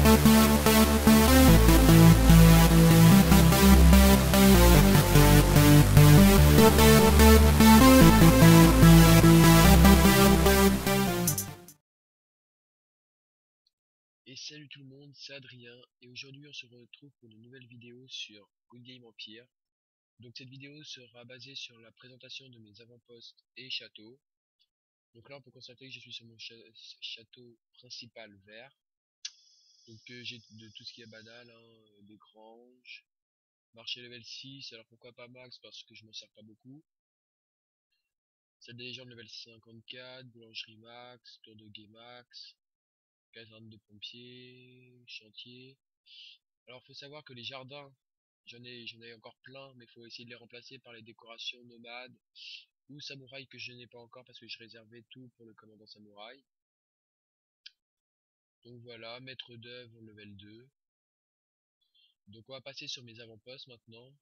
Et salut tout le monde, c'est Adrien et aujourd'hui on se retrouve pour une nouvelle vidéo sur Good Game Empire. Donc cette vidéo sera basée sur la présentation de mes avant-postes et châteaux. Donc là on peut constater que je suis sur mon château principal vert. Donc j'ai de tout ce qui est banal, des granges, marché level 6, alors pourquoi pas max parce que je m'en sers pas beaucoup. Celle des légendes level 54, boulangerie max, tour de guet max, caserne de pompiers, chantier. Alors faut savoir que les jardins, j'en ai encore plein, mais faut essayer de les remplacer par les décorations nomades ou samouraï que je n'ai pas encore parce que je réservais tout pour le commandant samouraï. Donc voilà, maître d'œuvre level 2. Donc on va passer sur mes avant-postes maintenant,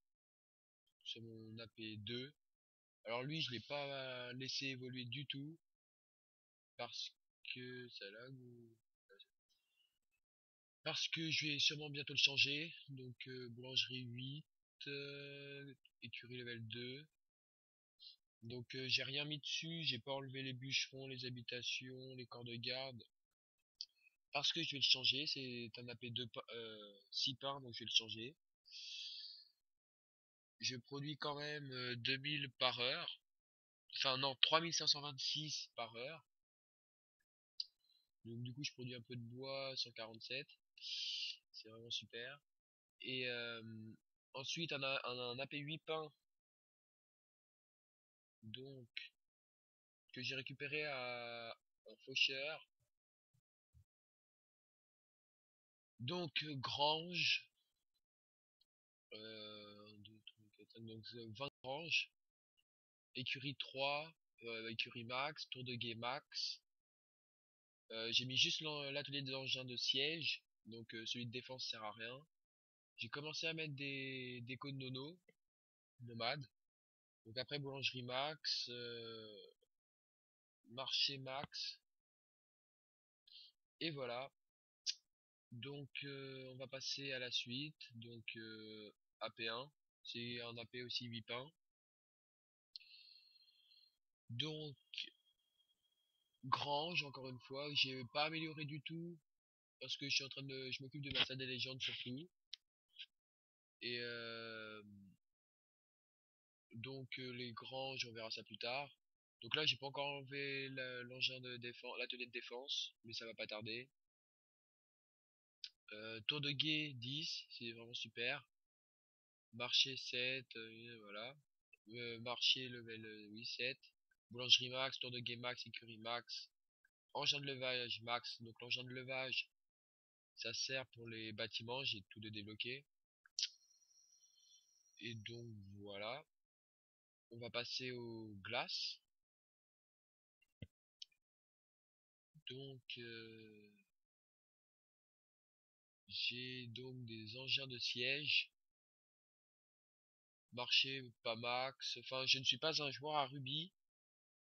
sur mon AP2. Alors lui je l'ai pas laissé évoluer du tout parce que ça lag parce que je vais sûrement bientôt le changer. Donc boulangerie 8, écurie level 2. Donc j'ai rien mis dessus, j'ai pas enlevé les bûcherons, les habitations, les corps de garde. Parce que je vais le changer, c'est un AP2 6 pains, donc je vais le changer. Je produis quand même 2000 par heure. Enfin non, 3526 par heure. Donc du coup je produis un peu de bois, 147. C'est vraiment super. Et ensuite un AP8 pain. Donc que j'ai récupéré à un faucheur. Donc grange. 2, 3, 4, 5, donc 20 granges. Écurie 3, écurie max, tour de guet max. J'ai mis juste l'atelier des engins de siège. Donc celui de défense sert à rien. J'ai commencé à mettre des décos de nomades. Donc après boulangerie max, marché max. Et voilà. Donc on va passer à la suite. Donc AP1. C'est un AP aussi 8 pains. Donc grange encore une fois. J'ai pas amélioré du tout. Parce que je m'occupe de ma salle des légendes surtout. Et donc les granges, on verra ça plus tard. Donc là, j'ai pas encore enlevé l'engin de défense, l'atelier de défense, mais ça va pas tarder. Tour de guet 10, c'est vraiment super. Marché 7, voilà. Marché level oui, 7. Boulangerie max, tour de guet max, écurie max. Engin de levage max. Donc l'engin de levage, ça sert pour les bâtiments, j'ai tout de débloqué. Et donc voilà. On va passer aux glaces. Donc j'ai donc des engins de siège. Marché pas max. Enfin, je ne suis pas un joueur à rubis.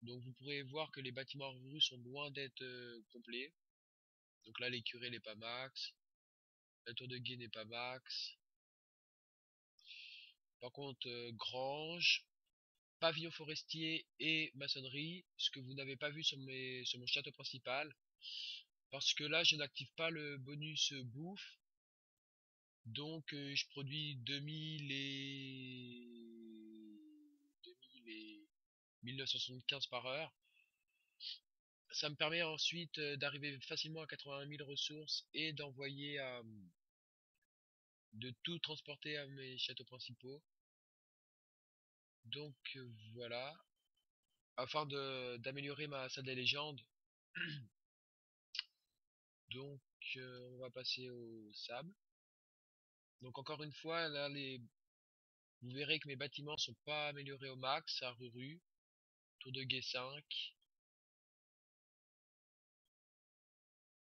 Donc vous pourrez voir que les bâtiments ruraux sont loin d'être complets. Donc là l'écurie n'est pas max. La tour de guet n'est pas max. Par contre grange, pavillon forestier et maçonnerie. Ce que vous n'avez pas vu sur mon château principal. Parce que là je n'active pas le bonus bouffe. Donc je produis 2000 et 1975 par heure. Ça me permet ensuite d'arriver facilement à 80 000 ressources et d'envoyer de tout transporter à mes châteaux principaux. Donc voilà, afin d'améliorer ma salle des légendes. Donc on va passer au sable. Donc encore une fois, là vous verrez que mes bâtiments sont pas améliorés au max à Ruru, tour de guet 5,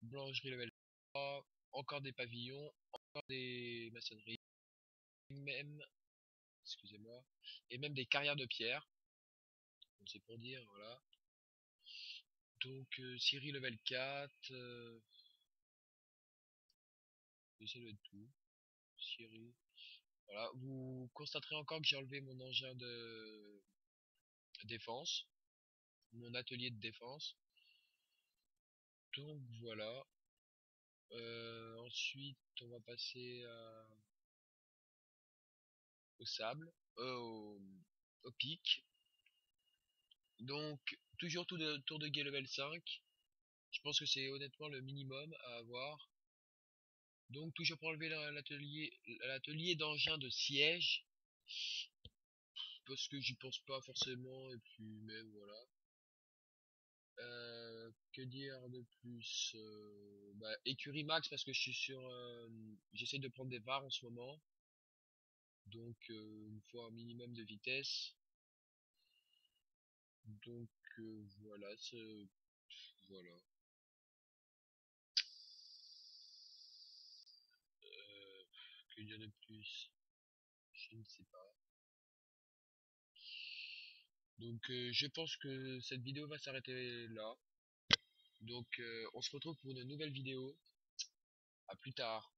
boulangerie level 3, encore des pavillons, encore des maçonneries, même, excusez-moi, et même des carrières de pierre. Donc c'est pour dire, voilà. Donc Siri level 4, J'essaie de tout. Siri. Voilà, vous constaterez encore que j'ai enlevé mon engin de défense, mon atelier de défense. Donc voilà. Ensuite, on va passer au sable, au pic. Donc, toujours tour de guet level 5. Je pense que c'est honnêtement le minimum à avoir. Donc, toujours pour enlever l'atelier d'engin de siège. Parce que j'y pense pas forcément. Et puis, même voilà. Que dire de plus? Bah, écurie max parce que je suis sur. J'essaie de prendre des VAR en ce moment. Donc, il me faut un minimum de vitesse. Donc, voilà. Voilà. Euh, que dire de plus? Je ne sais pas. Donc, je pense que cette vidéo va s'arrêter là. Donc, on se retrouve pour une nouvelle vidéo. À plus tard.